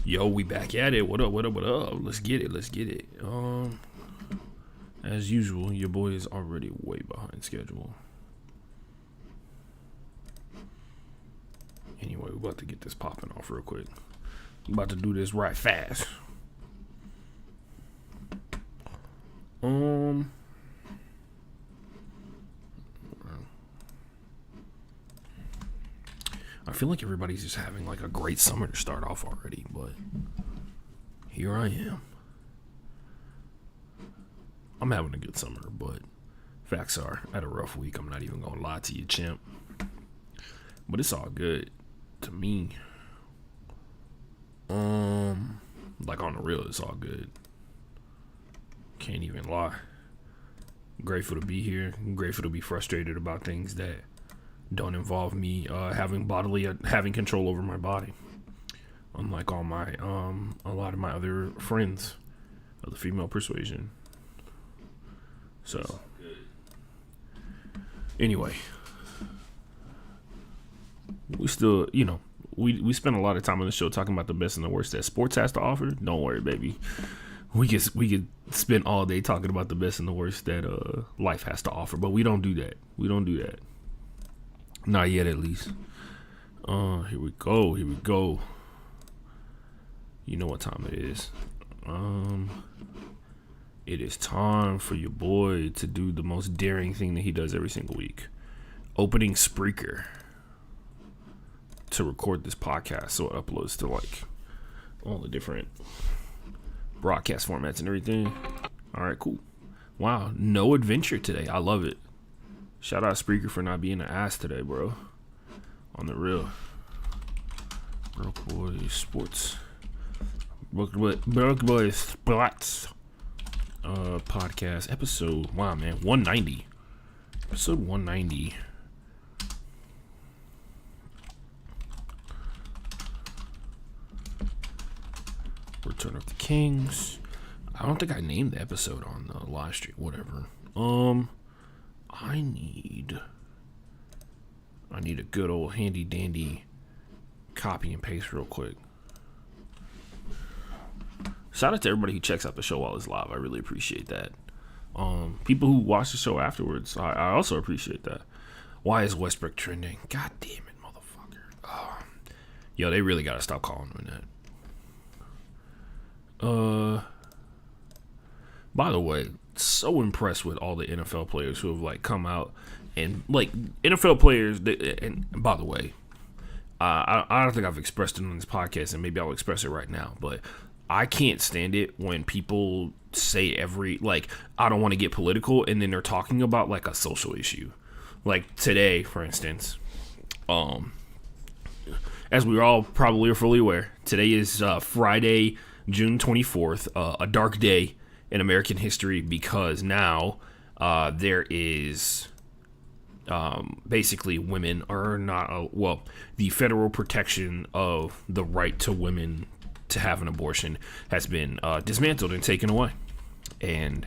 Yo, we back at it. What up, what up, what up? Let's get it, let's get it. As usual, your boy is already way behind schedule. Anyway, we're about to get this popping off real quick. I'm about to do this right fast. I feel like everybody's just having like a great summer to start off already, but here I am. I'm having a good summer, but facts are, I had a rough week. I'm not even gonna lie to you, champ. But it's all good to me. Like on the real, it's all good. Can't even lie. Grateful to be here. Grateful to be frustrated about things that don't involve me having control over my body. Unlike all my a lot of my other friends of the female persuasion. So anyway, we still, we spend a lot of time on the show talking about the best and the worst that sports has to offer. Don't worry, baby. We could spend all day talking about the best and the worst that life has to offer, but we don't do that. We don't do that. Not yet, at least. Here we go. Here we go. You know what time it is. It is time for your boy to do the most daring thing that he does every single week. Opening Spreaker to record this podcast so it uploads to like all the different broadcast formats and everything. All right, cool. Wow, no adventure today. I love it. Shout out Spreaker for not being an ass today, bro. On the real. Broke Boy Sports. Broke Boy Sports. Podcast episode. Wow, man. 190. Episode 190. Return of the Kings. I don't think I named the episode on the live stream. Whatever. I need a good old handy dandy copy and paste real quick. Shout out to everybody who checks out the show while it's live. I really appreciate that. People who watch the show afterwards, I also appreciate that. Why is Westbrook trending? God damn it, motherfucker. Yo, they really gotta stop calling him that. By the way, so impressed with all the NFL players who have like come out and like NFL players. And by the way, I don't think I've expressed it on this podcast, and maybe I'll express it right now, but I can't stand it when people say I don't want to get political, and then they're talking about like a social issue. Like today, for instance, as we all probably are fully aware, today is Friday, June 24th, a dark day in American history, because now there is basically women are not, the federal protection of the right to women to have an abortion has been dismantled and taken away. And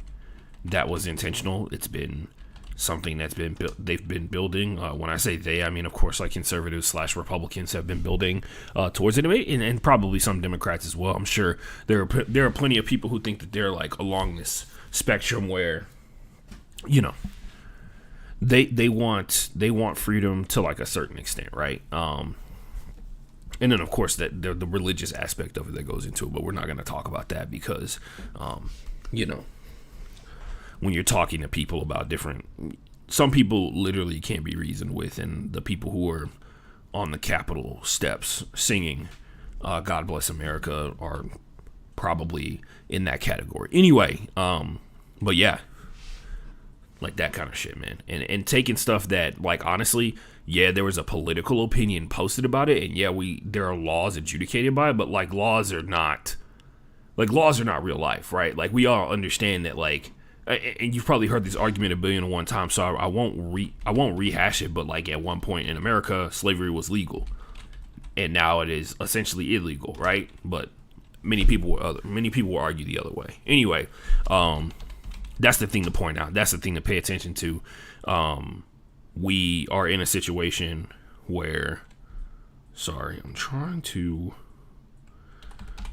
that was intentional. It's been something that's been they've been building. When I say they, I mean, of course, like conservatives / Republicans have been building towards it, and probably some Democrats as well. I'm sure there are plenty of people who think that they're like along this spectrum where, they want freedom to like a certain extent, right? And then, of course, that the religious aspect of it that goes into it, but we're not going to talk about that because, when you're talking to people about some people literally can't be reasoned with, and the people who are on the Capitol steps singing God Bless America are probably in that category. Anyway, but yeah, like that kind of shit, man. And taking stuff that, like, honestly, yeah, there was a political opinion posted about it, and yeah, there are laws adjudicated by it, but like laws are not real life, right? Like we all understand that, like, and you've probably heard this argument a billion and one times, so I won't rehash it, but like at one point in America, slavery was legal, and now it is essentially illegal, right? But many people will argue the other way. Anyway, that's the thing to point out. That's the thing to pay attention to. We are in a situation where, sorry, I'm trying to,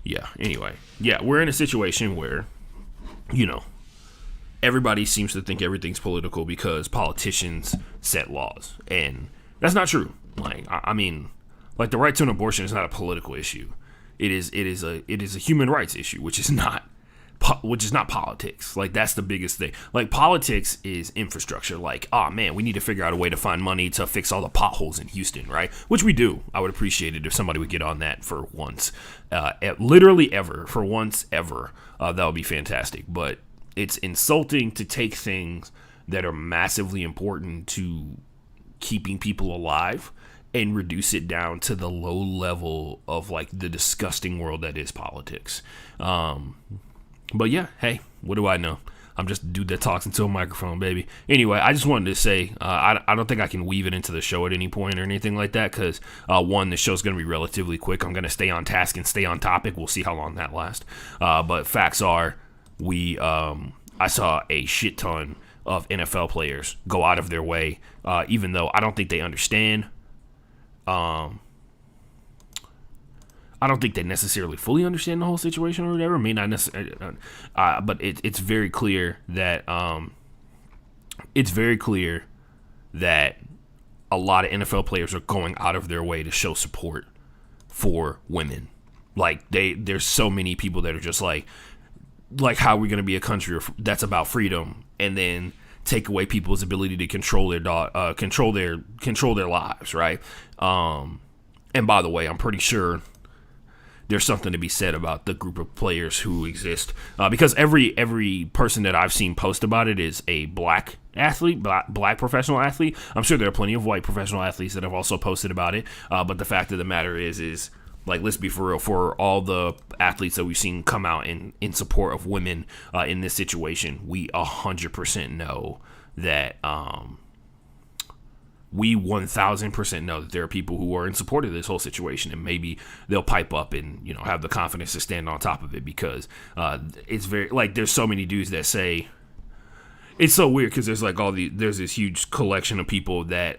Yeah. Anyway, yeah, we're in a situation where, you know, everybody seems to think everything's political because politicians set laws, and that's not true. Like, I mean, like, the right to an abortion is not a political issue. It is a human rights issue, which is not politics. Like, that's the biggest thing. Like, politics is infrastructure. Like, oh man, we need to figure out a way to find money to fix all the potholes in Houston, right? Which we do. I would appreciate it if somebody would get on that for once, literally ever, for once ever. That would be fantastic. But it's insulting to take things that are massively important to keeping people alive and reduce it down to the low level of, like, the disgusting world that is politics. But yeah, hey, what do I know? I'm just a dude that talks into a microphone, baby. Anyway, I just wanted to say, I don't think I can weave it into the show at any point or anything like that, because, one, the show's going to be relatively quick. I'm going to stay on task and stay on topic. We'll see how long that lasts. But facts are, I saw a shit ton of NFL players go out of their way, even though I don't think they understand. I don't think they necessarily fully understand the whole situation or whatever. May not necessarily, but it's very clear that a lot of NFL players are going out of their way to show support for women. Like, there's so many people that are just like how are we going to be a country that's about freedom and then take away people's ability to control their lives, right? And by the way, I'm pretty sure there's something to be said about the group of players who exist, because every person that I've seen post about it is a black athlete, black professional athlete. I'm sure there are plenty of white professional athletes that have also posted about it, but the fact of the matter is like, let's be for real, for all the athletes that we've seen come out in support of women in this situation, we 100% know that we 1000% know that there are people who are in support of this whole situation, and maybe they'll pipe up and, you know, have the confidence to stand on top of it, because it's very, like, there's so many dudes that say, it's so weird because there's like there's this huge collection of people that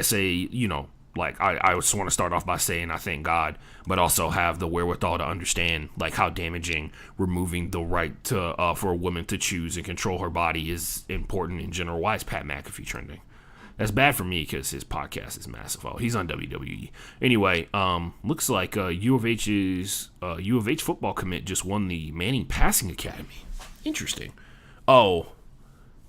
say, you know, like, I just want to start off by saying I thank God, but also have the wherewithal to understand, like, how damaging removing the right to for a woman to choose and control her body is important in general. Why is Pat McAfee trending? That's bad for me because his podcast is massive. Oh, he's on WWE. Anyway, looks like U of H's U of H football commit just won the Manning Passing Academy. Interesting. Oh,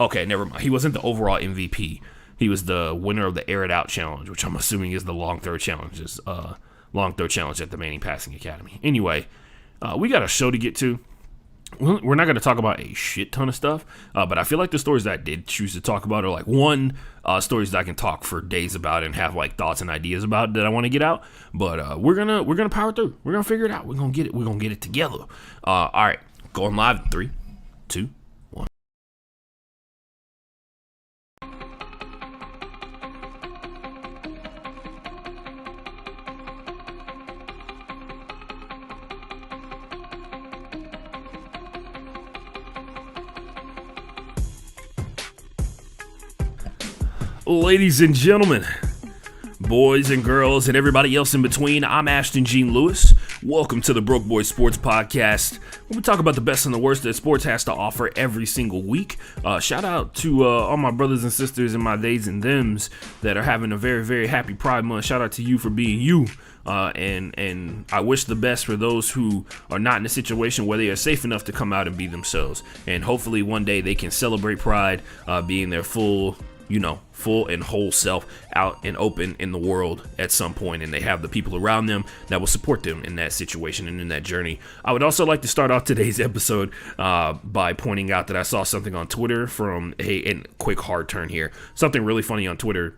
okay, never mind. He wasn't the overall MVP. He was the winner of the Air It Out Challenge, which I'm assuming is the long throw challenge. Long throw challenge at the Manning Passing Academy. Anyway, we got a show to get to. We're not going to talk about a shit ton of stuff, but I feel like the stories that I did choose to talk about are, like, stories that I can talk for days about and have, like, thoughts and ideas about that I want to get out. But we're gonna power through. We're gonna figure it out. We're gonna get it. We're gonna get it together. All right, going live in 3, 2, 1. Ladies and gentlemen, boys and girls, and everybody else in between, I'm Ashton Gene Lewis. Welcome to the Broke Boy Sports Podcast, where we talk about the best and the worst that sports has to offer every single week. Shout out to all my brothers and sisters and my theys and thems that are having a very, very happy Pride Month. Shout out to you for being you. And I wish the best for those who are not in a situation where they are safe enough to come out and be themselves. And hopefully one day they can celebrate Pride, being their full and whole self out and open in the world at some point, and they have the people around them that will support them in that situation and in that journey. I would also like to start off today's episode by pointing out that I saw something on Twitter from and quick hard turn here, something really funny on Twitter,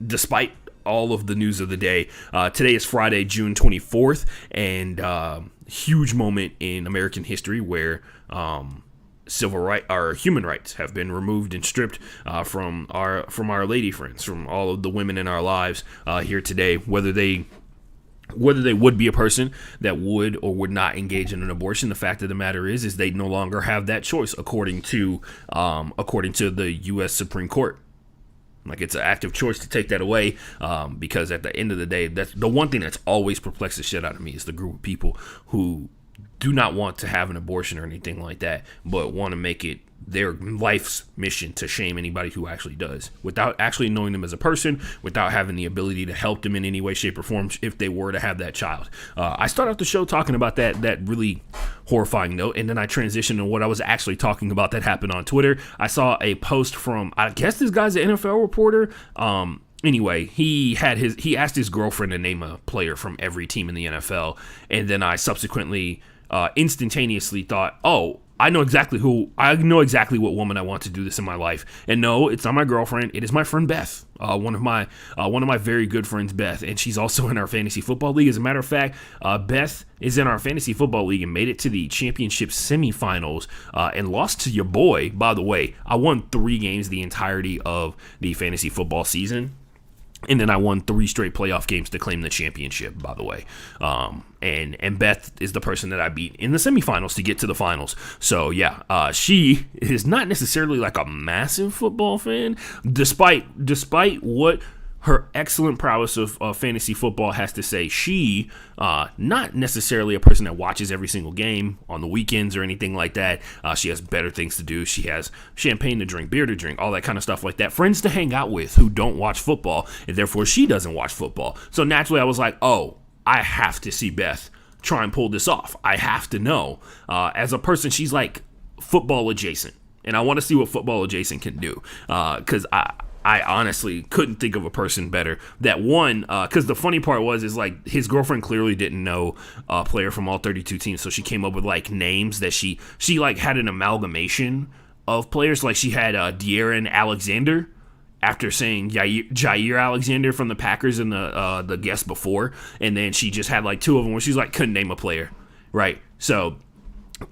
despite all of the news of the day. Today is Friday, June 24th, and huge moment in American history where human rights have been removed and stripped from our lady friends, from all of the women in our lives here today, whether they would be a person that would or would not engage in an abortion. The fact of the matter is they no longer have that choice, according to the U.S. Supreme Court. Like, it's an active choice to take that away, because at the end of the day, that's the one thing that's always perplexed the shit out of me, is the group of people who do not want to have an abortion or anything like that, but want to make it their life's mission to shame anybody who actually does, without actually knowing them as a person, without having the ability to help them in any way, shape, or form if they were to have that child. I started off the show talking about that really horrifying note, and then I transitioned to what I was actually talking about that happened on Twitter. I saw a post from, I guess this guy's an NFL reporter. Anyway, he asked his girlfriend to name a player from every team in the NFL, and then I subsequently instantaneously thought, oh, I know exactly what woman I want to do this in my life. And no, it's not my girlfriend. It is my friend Beth, one of my very good friends, Beth, and she's also in our fantasy football league. As a matter of fact, Beth is in our fantasy football league and made it to the championship semifinals and lost to your boy. By the way, I won 3 games the entirety of the fantasy football season. And then I won 3 straight playoff games to claim the championship, by the way. And Beth is the person that I beat in the semifinals to get to the finals. So, yeah, she is not necessarily like a massive football fan, despite what her excellent prowess of fantasy football has to say. She, not necessarily a person that watches every single game on the weekends or anything like that. She has better things to do. She has champagne to drink, beer to drink, all that kind of stuff like that. Friends to hang out with who don't watch football, and therefore she doesn't watch football. So naturally I was like, oh, I have to see Beth try and pull this off. I have to know. As a person, she's like football adjacent, and I want to see what football adjacent can do, because I honestly couldn't think of a person better. That one, because the funny part is like his girlfriend clearly didn't know a player from all 32 teams, so she came up with like names that she like had an amalgamation of players. Like she had De'Aaron Alexander after saying Jair Alexander from the Packers in the guest before, and then she just had like 2 of them where she's like couldn't name a player, right? So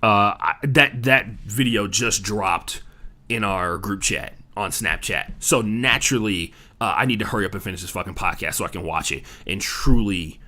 that video just dropped in our group chat on Snapchat. So naturally, I need to hurry up and finish this fucking podcast so I can watch it and truly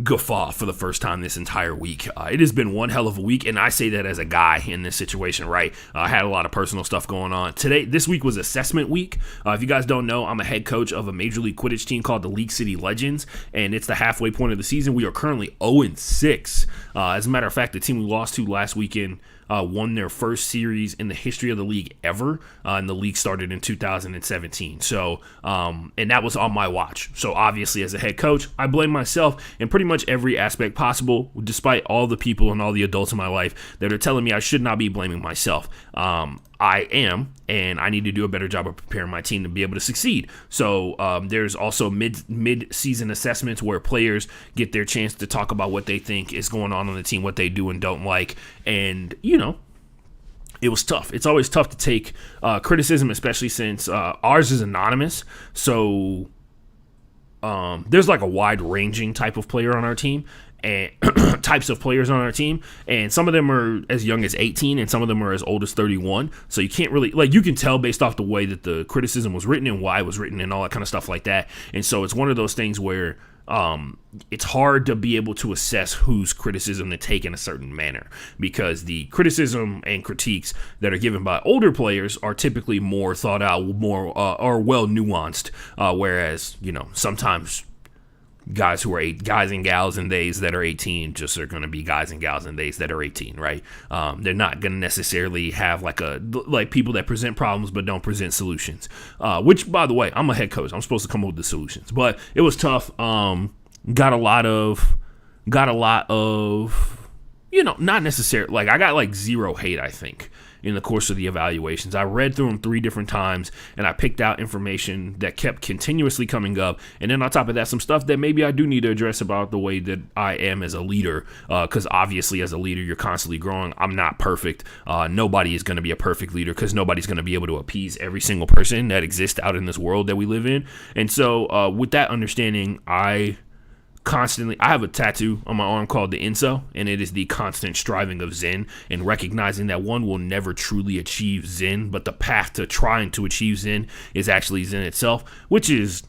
guffaw for the first time this entire week. It has been one hell of a week, and I say that as a guy in this situation, right? I had a lot of personal stuff going on. This week was assessment week. If you guys don't know, I'm a head coach of a Major League Quidditch team called the League City Legends, and it's the halfway point of the season. We are currently 0-6. As a matter of fact, the team we lost to last weekend won their first series in the history of the league ever, and the league started in 2017. So, and that was on my watch. So obviously, as a head coach, I blame myself in pretty much every aspect possible, despite all the people and all the adults in my life that are telling me I should not be blaming myself. I am, and I need to do a better job of preparing my team to be able to succeed. So there's also mid-season assessments where players get their chance to talk about what they think is going on the team, what they do and don't like. And, you know, it was tough. It's always tough to take criticism, especially since ours is anonymous. So there's like a wide-ranging type of player on our team, and types of players on our team, and some of them are as young as 18 and some of them are as old as 31, so you can't really, like, you can tell based off the way that the criticism was written and why it was written and all that kind of stuff like that. And so it's one of those things where it's hard to be able to assess whose criticism to take in a certain manner, because the criticism and critiques that are given by older players are typically more thought out, more are well nuanced, whereas, you know, sometimes guys and gals in days that are 18 just are going to be guys and gals in days that are 18, right? They're not going to necessarily have like people that present problems but don't present solutions, which, by the way, I'm a head coach. I'm supposed to come up with the solutions, but it was tough. Got a lot of, you know, not necessarily, like, I got like 0 hate, I think, in the course of the evaluations. I read through them 3 different times, and I picked out information that kept continuously coming up. And then on top of that, some stuff that maybe I do need to address about the way that I am as a leader, because obviously as a leader, you're constantly growing. I'm not perfect. Nobody is going to be a perfect leader, because nobody's going to be able to appease every single person that exists out in this world that we live in. And so with that understanding, I have a tattoo on my arm called the Inso, and it is the constant striving of Zen, and recognizing that one will never truly achieve Zen, but the path to trying to achieve Zen is actually Zen itself, which is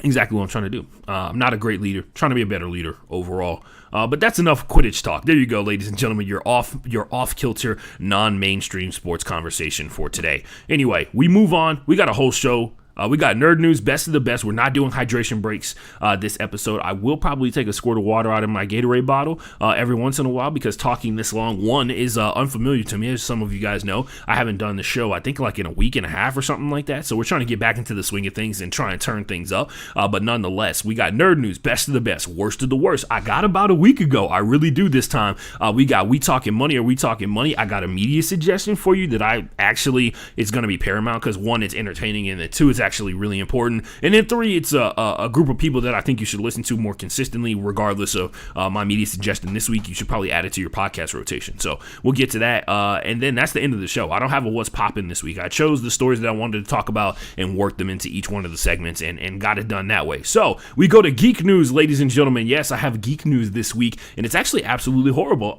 exactly what I'm trying to do. I'm not a great leader, trying to be a better leader overall. But that's enough Quidditch talk. There you go, ladies and gentlemen, your off-kilter, non-mainstream sports conversation for today. Anyway, we move on. We got a whole show We got nerd news, best of the best. We're not doing hydration breaks this episode. I will probably take a squirt of water out of my Gatorade bottle every once in a while because talking this long, one, is unfamiliar to me. As some of you guys know, I haven't done the show, I think, like in a week and a half or something like that. So we're trying to get back into the swing of things and try and turn things up. But nonetheless, we got nerd news, best of the best, worst of the worst. I got about a week ago. I really do this time. We got We Talking Money or We Talking Money. I got a media suggestion for you that I actually, it's going to be paramount because one, it's entertaining, and then two, it's actually really important, and then three, it's a group of people that I think you should listen to more consistently regardless of my media suggestion this week. You should probably add it to your podcast rotation. So we'll get to that, and then that's the end of the show. I don't have a what's popping this week. I chose the stories that I wanted to talk about and work them into each one of the segments and got it done that way. So we go to geek news, ladies and gentlemen. Yes, I have geek news this week, and it's actually absolutely horrible.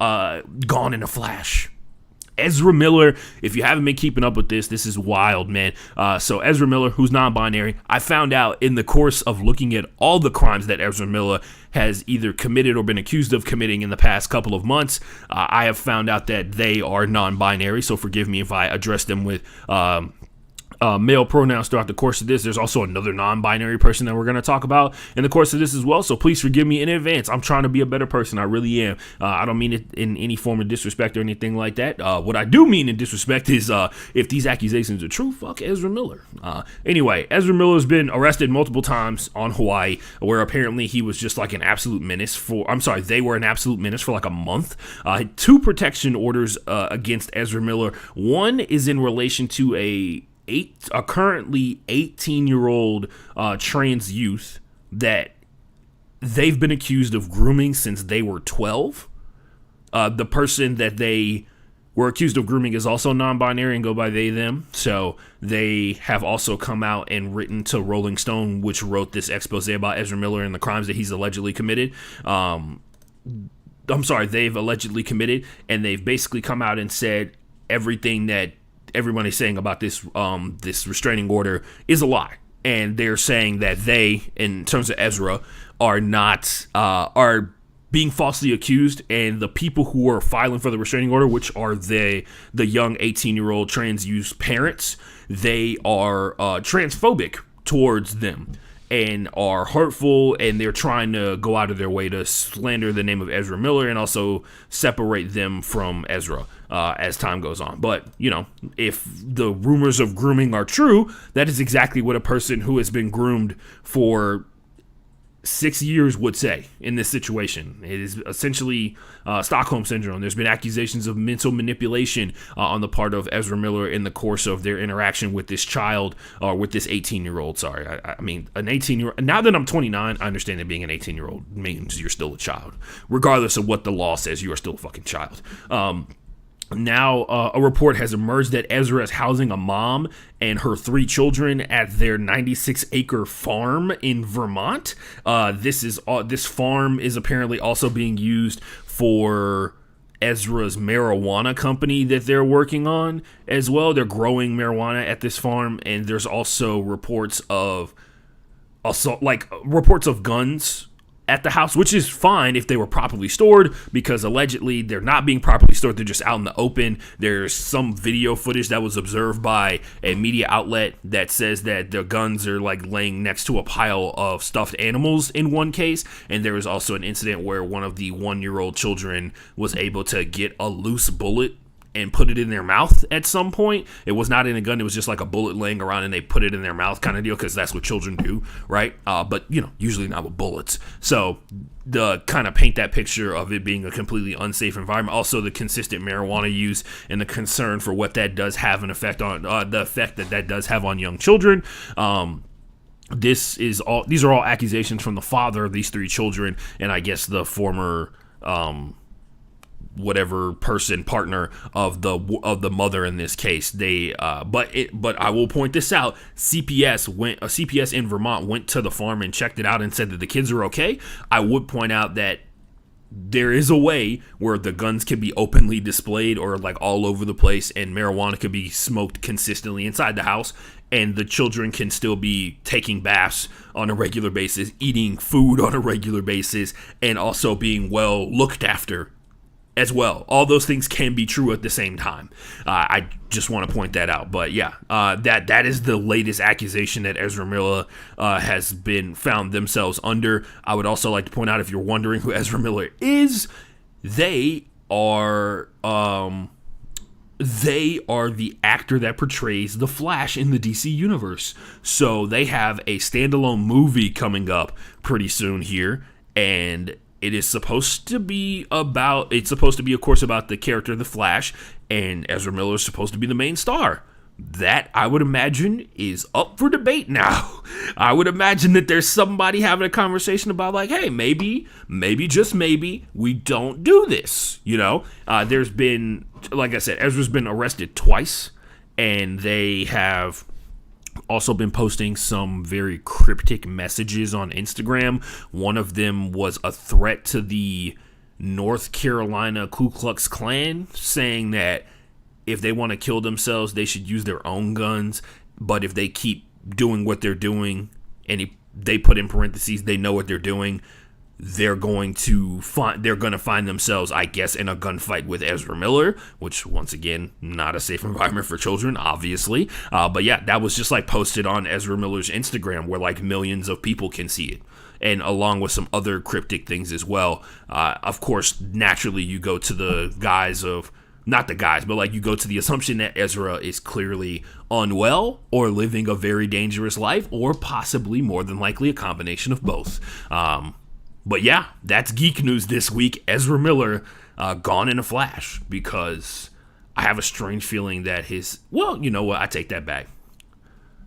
Gone in a flash. Ezra Miller, if you haven't been keeping up with this is wild, man. So Ezra Miller, who's non-binary, I found out in the course of looking at all the crimes that Ezra Miller has either committed or been accused of committing in the past couple of months, I have found out that they are non-binary, so forgive me if I address them with male pronouns throughout the course of this. There's also another non-binary person that we're going to talk about in the course of this as well, so please forgive me in advance. I'm trying to be a better person. I really am. I don't mean it in any form of disrespect or anything like that. What I do mean in disrespect is if these accusations are true, fuck Ezra Miller. Anyway, Ezra Miller's been arrested multiple times on Hawaii, where apparently he was just like an absolute menace they were an absolute menace for like a month. Two protection orders against Ezra Miller. One is in relation to a currently 18-year-old trans youth that they've been accused of grooming since they were 12. The person that they were accused of grooming is also non-binary and go by they, them. So they have also come out and written to Rolling Stone, which wrote this expose about Ezra Miller and the crimes that he's allegedly committed. They've allegedly committed, and they've basically come out and said everything that everybody's saying about this restraining order is a lie, and they're saying that they, in terms of Ezra, are being falsely accused, and the people who are filing for the restraining order, which are the young 18-year-old trans youth's parents, they are transphobic towards them and are hurtful, and they're trying to go out of their way to slander the name of Ezra Miller and also separate them from Ezra as time goes on. But, if the rumors of grooming are true, that is exactly what a person who has been groomed for 6 years would say in this situation. It is essentially Stockholm Syndrome. There's been accusations of mental manipulation on the part of Ezra Miller in the course of their interaction with this child, or with this 18-year-old. Sorry, I mean, an 18-year-old. Now that I'm 29, I understand that being an 18-year-old means you're still a child. Regardless of what the law says, you are still a fucking child. Now, a report has emerged that Ezra is housing a mom and her 3 children at their 96-acre farm in Vermont. This farm is apparently also being used for Ezra's marijuana company that they're working on as well. They're growing marijuana at this farm, and there's also reports of guns at the house, which is fine if they were properly stored, because allegedly they're not being properly stored. They're just out in the open. There's some video footage that was observed by a media outlet that says that the guns are like laying next to a pile of stuffed animals in one case. And there was also an incident where one of the 1-year-old children was able to get a loose bullet and put it in their mouth at some point. It was not in a gun. It was just like a bullet laying around and they put it in their mouth kind of deal, because that's what children do, right? But, usually not with bullets. So the kind of paint that picture of it being a completely unsafe environment. Also, the consistent marijuana use and the concern for what that does have an effect on, the effect that does have on young children. These are all accusations from the father of these 3 children, and I guess the former partner of the mother in this case. But I will point this out. CPS in Vermont went to the farm and checked it out and said that the kids are okay. I would point out that there is a way where the guns can be openly displayed or like all over the place, and marijuana could be smoked consistently inside the house, and the children can still be taking baths on a regular basis, eating food on a regular basis, and also being well looked after as well. All those things can be true at the same time. I just want to point that out. But yeah, that is the latest accusation that Ezra Miller has been found themselves under. I would also like to point out, if you're wondering who Ezra Miller is, they are the actor that portrays the Flash in the DC universe. So they have a standalone movie coming up pretty soon here, and it is supposed to be of course, about the character of the Flash, and Ezra Miller is supposed to be the main star. That, I would imagine, is up for debate now. I would imagine that there's somebody having a conversation about, like, hey, maybe, just maybe, we don't do this, There's been, like I said, Ezra's been arrested twice, and they have also been posting some very cryptic messages on Instagram. One of them was a threat to the North Carolina Ku Klux Klan, saying that if they want to kill themselves, they should use their own guns. But if they keep doing what they're doing, and they put in parentheses, they know what they're doing, they're going to find themselves, I guess, in a gunfight with Ezra Miller, which, once again, not a safe environment for children, obviously. But yeah, that was just like posted on Ezra Miller's Instagram, where like millions of people can see it, and along with some other cryptic things as well. Of course, naturally, you go to the guise of, not the guys, but like you go to the assumption that Ezra is clearly unwell or living a very dangerous life, or possibly, more than likely, a combination of both. But yeah, that's geek news this week. Ezra Miller gone in a flash, because I have a strange feeling that you know what? I take that back.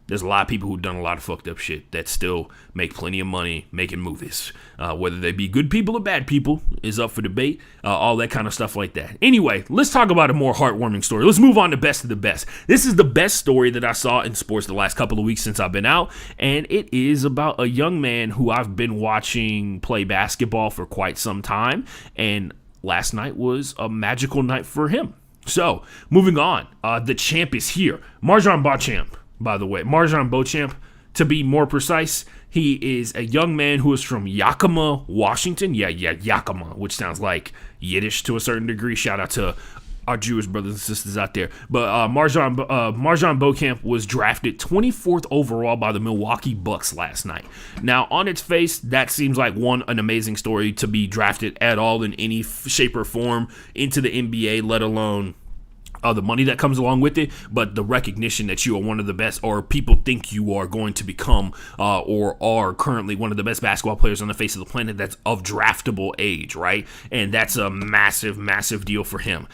There's a lot of people who've done a lot of fucked up shit that still make plenty of money making movies. Whether they be good people or bad people is up for debate. All that kind of stuff like that. Anyway, let's talk about a more heartwarming story. Let's move on to best of the best. This is the best story that I saw in sports the last couple of weeks since I've been out. And it is about a young man who I've been watching play basketball for quite some time. And last night was a magical night for him. So, moving on. The champ is here. MarJon Beauchamp. By the way, MarJon Beauchamp, to be more precise, he is a young man who is from Yakima, Washington. Yeah, Yakima, which sounds like Yiddish to a certain degree. Shout out to our Jewish brothers and sisters out there. But MarJon Beauchamp was drafted 24th overall by the Milwaukee Bucks last night. Now, on its face, that seems like an amazing story to be drafted at all in any shape or form into the NBA, let alone the money that comes along with it, but the recognition that you are one of the best, or people think you are going to become, or are currently one of the best basketball players on the face of the planet that's of draftable age, right? And that's a massive, massive deal for him.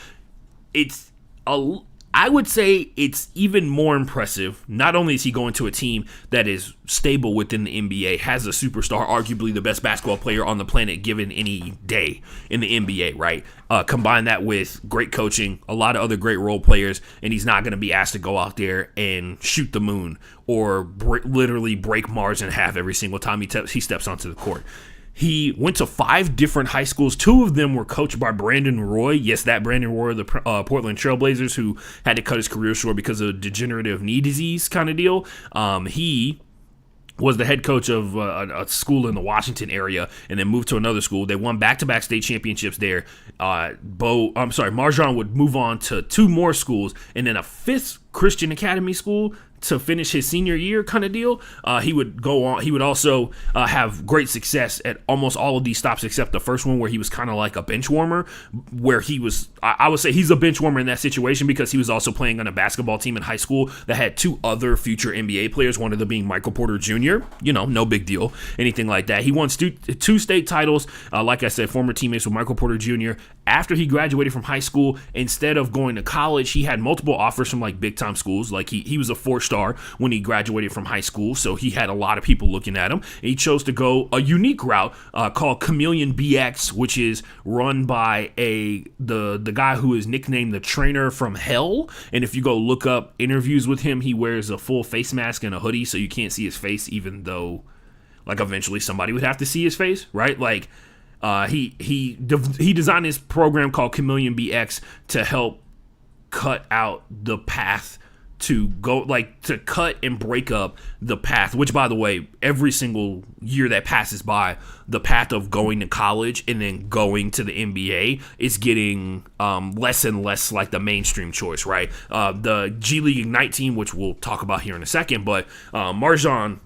I would say it's even more impressive. Not only is he going to a team that is stable within the NBA, has a superstar, arguably the best basketball player on the planet given any day in the NBA, right? Combine that with great coaching, a lot of other great role players, and he's not going to be asked to go out there and shoot the moon or literally break Mars in half every single time he steps onto the court. He went to 5 different high schools. 2 of them were coached by Brandon Roy. Yes, that Brandon Roy, the Portland Trailblazers, who had to cut his career short because of degenerative knee disease kind of deal. He was the head coach of a school in the Washington area, and then moved to another school. They won back-to-back state championships there. MarJon would move on to 2 more schools, and then a 5th Christian Academy school to finish his senior year kind of deal. He would go on. He would also have great success at almost all of these stops except the first one, where he was kind of like a bench warmer, where he was, I would say he's a bench warmer in that situation because he was also playing on a basketball team in high school that had 2 other future NBA players, one of them being Michael Porter Jr. No big deal, anything like that. He won 2 state titles, like I said, former teammates with Michael Porter Jr. After he graduated from high school, instead of going to college, he had multiple offers from like big time schools. Like he was a 4-star when he graduated from high school, so he had a lot of people looking at him. He chose to go a unique route called Chameleon BX, which is run by the guy who is nicknamed the Trainer from Hell. And if you go look up interviews with him, he wears a full face mask and a hoodie, so you can't see his face, even though like eventually somebody would have to see his face, right? Like he designed this program called Chameleon BX to help cut out the path to go, like, to cut and break up the path, which, by the way, every single year that passes by, the path of going to college and then going to the NBA is getting less and less like the mainstream choice, right? The G League Ignite team, which we'll talk about here in a second, but MarJon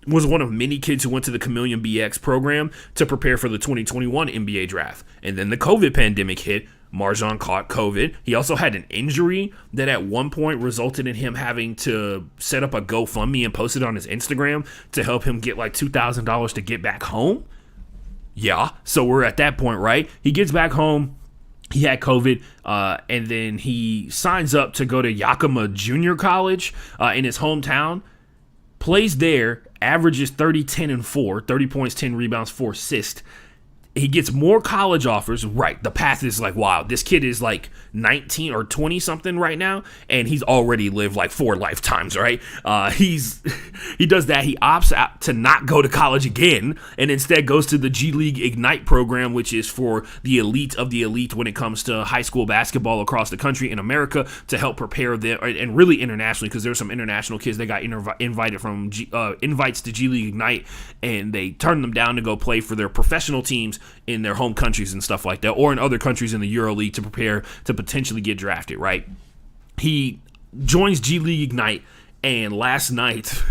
was one of many kids who went to the Chameleon BX program to prepare for the 2021 NBA draft. And then the COVID pandemic hit. MarJon caught COVID. He also had an injury that at one point resulted in him having to set up a GoFundMe and post it on his Instagram to help him get like $2,000 to get back home. Yeah, so we're at that point, right? He gets back home. He had COVID, and then he signs up to go to Yakima Junior College in his hometown. Plays there, averages 30, 10, and 4, 30 points, 10 rebounds, 4 assists. He gets more college offers. Right, the path is like, wow, this kid is like 19 or 20 something right now, and he's already lived like 4 lifetimes, right? He does that. He opts out to not go to college again, and instead goes to the G League Ignite program, which is for the elite of the elite when it comes to high school basketball across the country in America, to help prepare them, and really internationally, because there's some international kids that got invited from invites to G League Ignite, and they turned them down to go play for their professional teams in their home countries and stuff like that, or in other countries in the EuroLeague to prepare to potentially get drafted, right? He joins G League Ignite, and last night,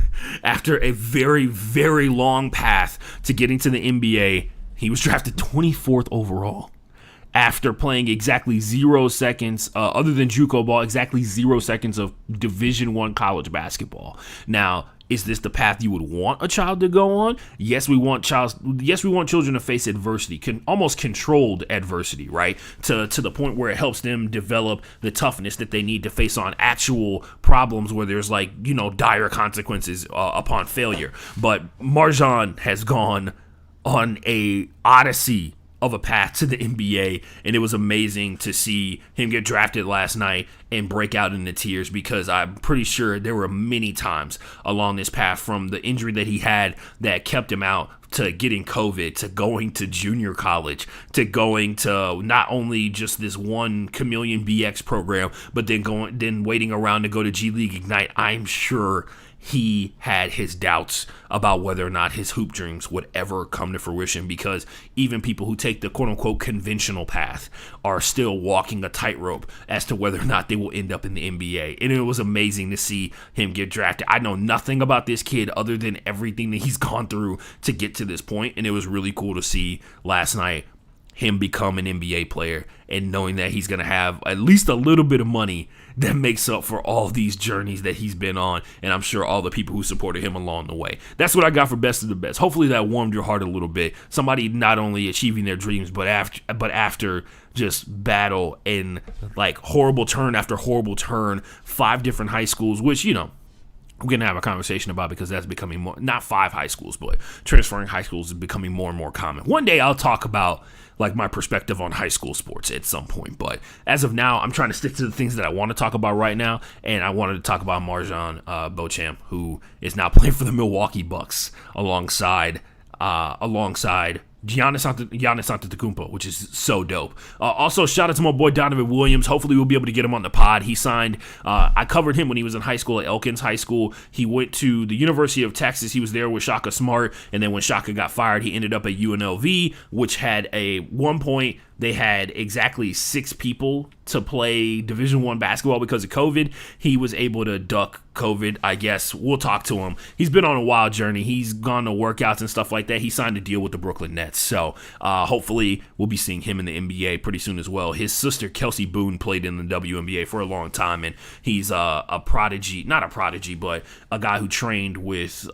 after a very, very long path to getting to the NBA, he was drafted 24th overall. After playing exactly 0 seconds, other than JUCO ball, exactly 0 seconds of Division I college basketball. Now, is this the path you would want a child to go on? Yes, we want children to face adversity, almost controlled adversity, right? To the point where it helps them develop the toughness that they need to face on actual problems where there's like, dire consequences upon failure. But MarJon has gone on a odyssey of a path to the NBA, and it was amazing to see him get drafted last night and break out into tears, because I'm pretty sure there were many times along this path, from the injury that he had that kept him out, to getting COVID, to going to junior college, to going to not only just this one Chameleon BX program, but then waiting around to go to G League Ignite. I'm sure he had his doubts about whether or not his hoop dreams would ever come to fruition, because even people who take the quote-unquote conventional path are still walking a tightrope as to whether or not they will end up in the NBA. And it was amazing to see him get drafted. I know nothing about this kid other than everything that he's gone through to get to this point, and it was really cool to see last night him become an NBA player, and knowing that he's going to have at least a little bit of money that makes up for all these journeys that he's been on, and I'm sure all the people who supported him along the way. That's what I got for Best of the Best. Hopefully that warmed your heart a little bit. Somebody not only achieving their dreams, but after just battle and like horrible turn after horrible turn, 5 different high schools, which, we're going to have a conversation about, because that's becoming more, not 5 high schools, but transferring high schools is becoming more and more common. One day I'll talk about like my perspective on high school sports at some point, but as of now, I'm trying to stick to the things that I want to talk about right now, and I wanted to talk about MarJon Beauchamp, who is now playing for the Milwaukee Bucks alongside Giannis Antetokounmpo, which is so dope. Also, shout out to my boy Donovan Williams. Hopefully, we'll be able to get him on the pod. He signed. I covered him when he was in high school at Elkins High School. He went to the University of Texas. He was there with Shaka Smart, and then when Shaka got fired, he ended up at UNLV, which had one point. They had exactly 6 people to play Division I basketball because of COVID. He was able to duck COVID, I guess. We'll talk to him. He's been on a wild journey. He's gone to workouts and stuff like that. He signed a deal with the Brooklyn Nets. So hopefully we'll be seeing him in the NBA pretty soon as well. His sister, Kelsey Boone, played in the WNBA for a long time, and he's a prodigy. Not a prodigy, but a guy who trained with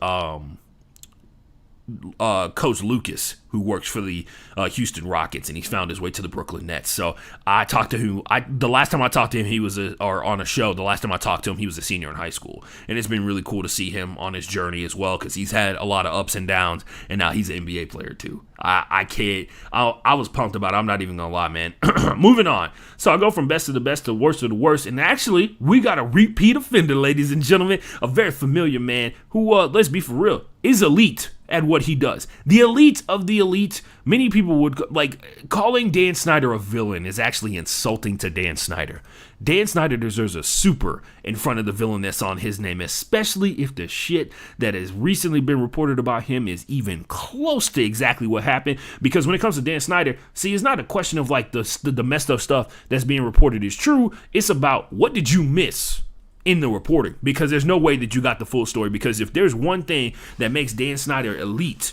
Coach Lucas, who works for the Houston Rockets, and he's found his way to the Brooklyn Nets. So I talked to him. The last time I talked to him, he was on a show. The last time I talked to him, he was a senior in high school, and it's been really cool to see him on his journey as well, because he's had a lot of ups and downs, and now he's an NBA player too. I can't. I was pumped about it. I'm not even gonna lie, man. Moving on. So I go from best of the best to worst of the worst, and actually we got a repeat offender, ladies and gentlemen, a very familiar man who, let's be for real, is elite at what he does. The elite of the elite, many people would, calling Dan Snyder a villain is actually insulting to Dan Snyder. Dan Snyder deserves a super in front of the villain that's on his name, especially if the shit that has recently been reported about him is even close to exactly what happened. Because when it comes to Dan Snyder, see, it's not a question of like the messed up stuff that's being reported is true. It's about what did you miss in the reporting, because there's no way that you got the full story. Because if there's one thing that makes Dan Snyder elite,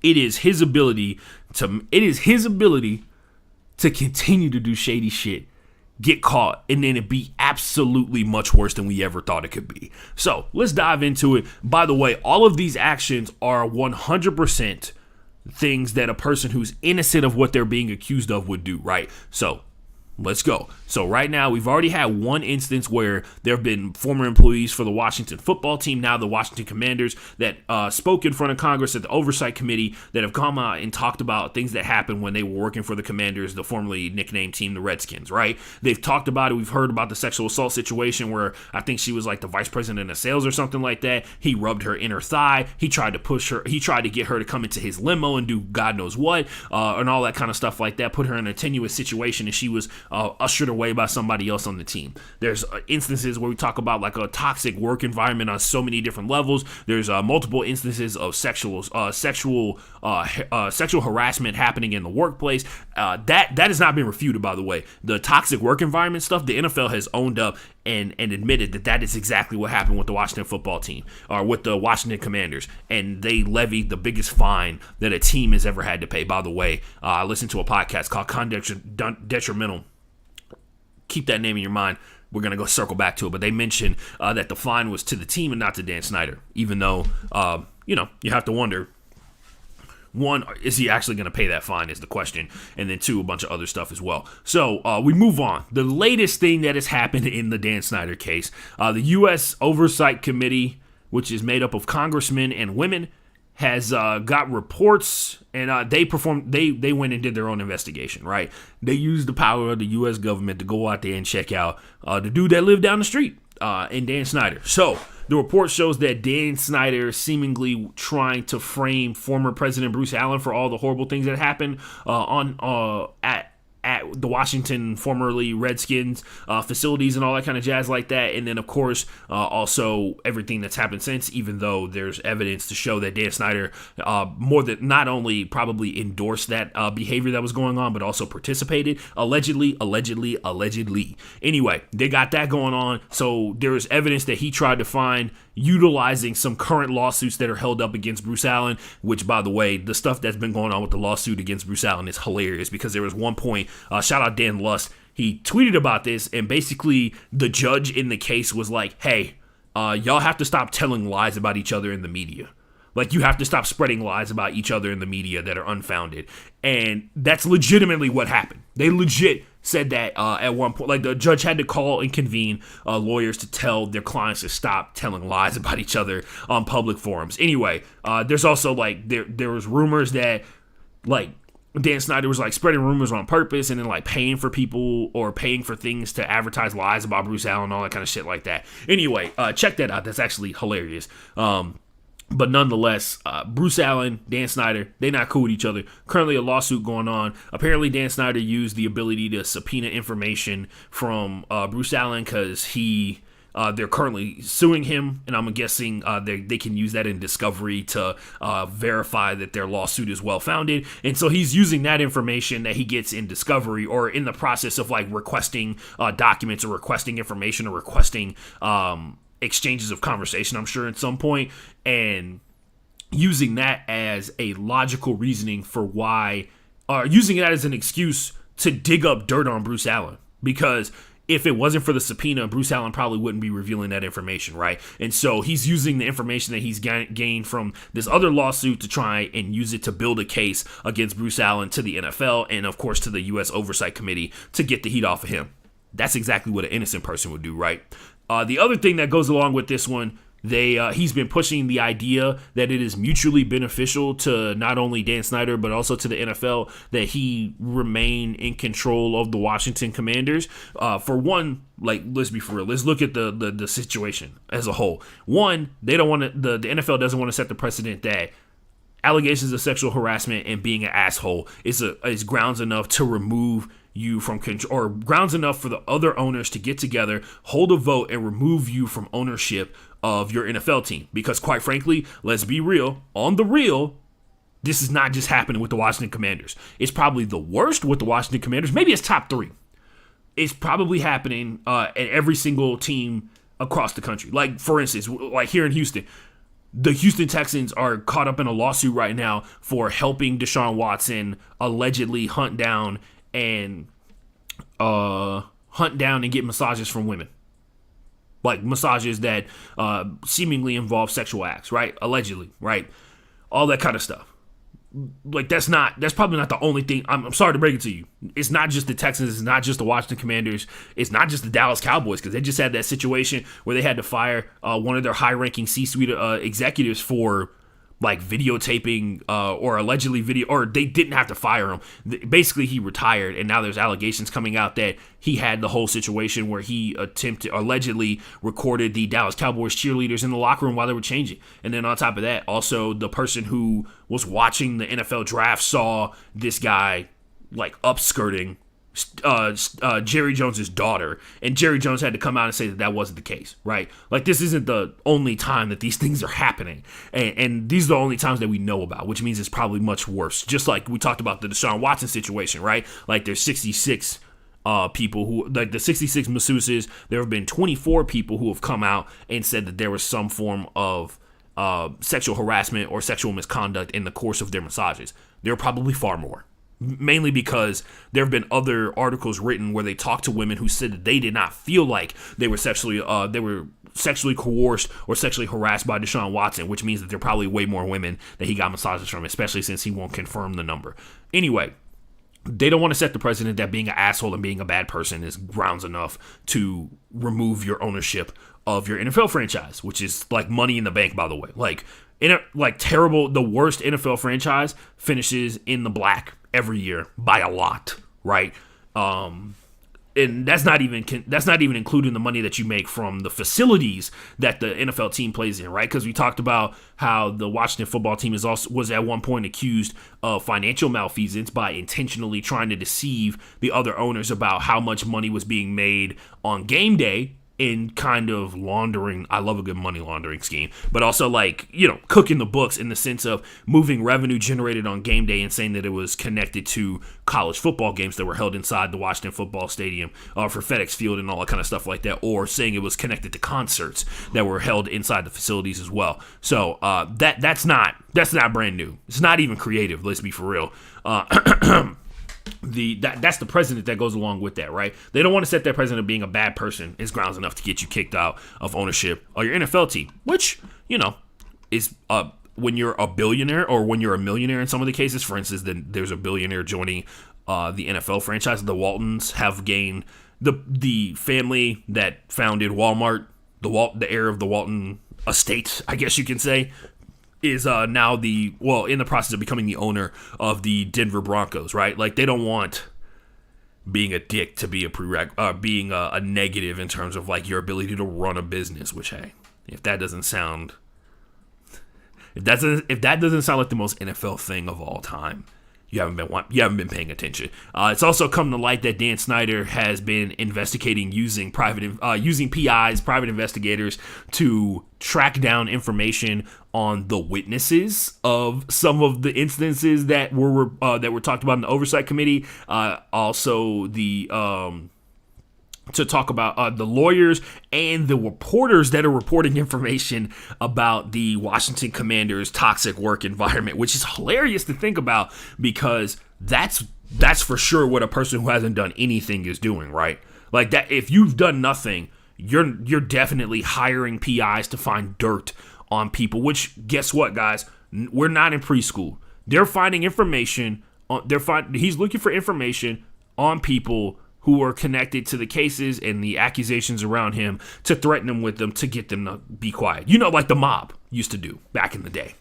it is his ability to continue to do shady shit, get caught, and then it be absolutely much worse than we ever thought it could be. So let's dive into it. By the way, all of these actions are 100% things that a person who's innocent of what they're being accused of would do, right? So let's go. So right now, we've already had one instance where there have been former employees for the Washington football team, now the Washington Commanders, that spoke in front of Congress at the Oversight Committee, that have come out and talked about things that happened when they were working for the Commanders, the formerly nicknamed team, the Redskins, right? They've talked about it. We've heard about the sexual assault situation where I think she was like the vice president of sales or something like that. He rubbed her inner thigh. He tried to push her. He tried to get her to come into his limo and do God knows what, and all that kind of stuff like that, put her in a tenuous situation, and she was ushered away by somebody else on the team. There's instances where we talk about like a toxic work environment on so many different levels. There's multiple instances of sexual harassment happening in the workplace. That has not been refuted, by the way. The toxic work environment stuff, the NFL has owned up and admitted that is exactly what happened with the Washington football team, or with the Washington Commanders, and they levied the biggest fine that a team has ever had to pay. By the way, I listened to a podcast called Conduct Detrimental. Keep that name in your mind. We're going to go circle back to it. But they mentioned that the fine was to the team and not to Dan Snyder, even though, you have to wonder, one, is he actually going to pay that fine is the question. And then two, a bunch of other stuff as well. So we move on. The latest thing that has happened in the Dan Snyder case, the U.S. Oversight Committee, which is made up of congressmen and women, has got reports, and they went and did their own investigation, right? They used the power of the U.S. government to go out there and check out the dude that lived down the street, in Dan Snyder. So the report shows that Dan Snyder seemingly trying to frame former President Bruce Allen for all the horrible things that happened at the Washington, formerly Redskins, facilities and all that kind of jazz like that. And then, of course, also everything that's happened since, even though there's evidence to show that Dan Snyder more than not only probably endorsed that behavior that was going on, but also participated. Allegedly. Anyway, they got that going on. So there's evidence that he tried to find utilizing some current lawsuits that are held up against Bruce Allen, which, by the way, the stuff that's been going on with the lawsuit against Bruce Allen is hilarious, because there was one point, shout out Dan Lust, he tweeted about this, and basically the judge in the case was like, hey, y'all have to stop telling lies about each other in the media. Like, you have to stop spreading lies about each other in the media that are unfounded. And that's legitimately what happened. They legit said that at one point, like, the judge had to call and convene lawyers to tell their clients to stop telling lies about each other on public forums. Anyway, there's also, like, there was rumors that, like, Dan Snyder was, like, spreading rumors on purpose and then, like, paying for people or paying for things to advertise lies about Bruce Allen, all that kind of shit like that. Anyway, check that out. That's actually hilarious. But nonetheless, Bruce Allen, Dan Snyder, they're not cool with each other. Currently a lawsuit going on. Apparently Dan Snyder used the ability to subpoena information from Bruce Allen because they're currently suing him, and I'm guessing they can use that in discovery to verify that their lawsuit is well-founded. And so he's using that information that he gets in discovery, or in the process of, like, requesting documents or requesting information or requesting exchanges of conversation, I'm sure, at some point, and using that as a logical reasoning for why, using that as an excuse to dig up dirt on Bruce Allen, because if it wasn't for the subpoena, Bruce Allen probably wouldn't be revealing that information, right? And so he's using the information that he's gained from this other lawsuit to try and use it to build a case against Bruce Allen to the NFL and, of course, to the U.S. Oversight Committee to get the heat off of him. That's exactly what an innocent person would do, right? The other thing that goes along with this one, he's been pushing the idea that it is mutually beneficial to not only Dan Snyder but also to the NFL that he remain in control of the Washington Commanders. For one, like, let's be for real. Let's look at the situation as a whole. One, they don't want to. The NFL doesn't want to set the precedent that allegations of sexual harassment and being an asshole is grounds enough to remove you from control, or grounds enough for the other owners to get together, hold a vote, and remove you from ownership of your NFL team. Because quite frankly, let's be real, on the real, this is not just happening with the Washington Commanders. It's probably the worst with the Washington Commanders. Maybe it's top 3. It's probably happening at every single team across the country. Like, for instance, like here in Houston, the Houston Texans are caught up in a lawsuit right now for helping Deshaun Watson allegedly hunt down and get massages from women. Like massages that seemingly involve sexual acts, right? Allegedly, right? All that kind of stuff. Like, that's probably not the only thing. I'm sorry to break it to you. It's not just the Texans. It's not just the Washington Commanders. It's not just the Dallas Cowboys, because they just had that situation where they had to fire one of their high-ranking C-suite executives for like videotaping or allegedly video, or they didn't have to fire him. Basically, he retired, and now there's allegations coming out that he had the whole situation where he allegedly recorded the Dallas Cowboys cheerleaders in the locker room while they were changing. And then on top of that, also the person who was watching the NFL draft saw this guy like upskirting Jerry Jones's daughter, and Jerry Jones had to come out and say that wasn't the case, right? Like, this isn't the only time that these things are happening, and these are the only times that we know about, which means it's probably much worse. Just like we talked about the Deshaun Watson situation, right? Like, there's 66 people who, like the 66 masseuses, there have been 24 people who have come out and said that there was some form of sexual harassment or sexual misconduct in the course of their massages. There are probably far more. Mainly because there have been other articles written where they talked to women who said that they did not feel like they were sexually coerced or sexually harassed by Deshaun Watson, which means that there are probably way more women that he got massages from, especially since he won't confirm the number. Anyway, they don't want to set the precedent that being an asshole and being a bad person is grounds enough to remove your ownership of your NFL franchise, which is like Money in the Bank, by the way. Terrible, the worst NFL franchise finishes in the black every year by a lot, right? And that's not even including the money that you make from the facilities that the NFL team plays in, right? Because we talked about how the Washington football team was at one point accused of financial malfeasance by intentionally trying to deceive the other owners about how much money was being made on game day, in kind of laundering. I love a good money laundering scheme, but also cooking the books in the sense of moving revenue generated on game day and saying that it was connected to college football games that were held inside the Washington football stadium for FedEx Field and all that kind of stuff like that, or saying it was connected to concerts that were held inside the facilities as well. So that's not brand new. It's not even creative. Let's be for real. That's the precedent that goes along with that, right? They don't want to set that precedent of being a bad person is grounds enough to get you kicked out of ownership of your NFL team, which, is when you're a billionaire or when you're a millionaire in some of the cases. For instance, then there's a billionaire joining the NFL franchise. The Waltons have gained the family that founded Walmart, the heir of the Walton estate, I guess you can say, is now in the process of becoming the owner of the Denver Broncos, right? Like, they don't want being a dick to be being a negative in terms of like your ability to run a business. Which, hey, if that doesn't sound like the most NFL thing of all time, you haven't been paying attention. It's also come to light that Dan Snyder has been investigating using PIs, private investigators, to track down information on the witnesses of some of the instances that were talked about in the Oversight Committee. Also, to talk about the lawyers and the reporters that are reporting information about the Washington Commanders' toxic work environment, which is hilarious to think about, because that's for sure what a person who hasn't done anything is doing, right? Like, that, if you've done nothing, you're definitely hiring PIs to find dirt on people, which, guess what, guys? We're not in preschool. They're finding information. He's looking for information on people who are connected to the cases and the accusations around him, to threaten them with them, to get them to be quiet. Like the mob used to do back in the day.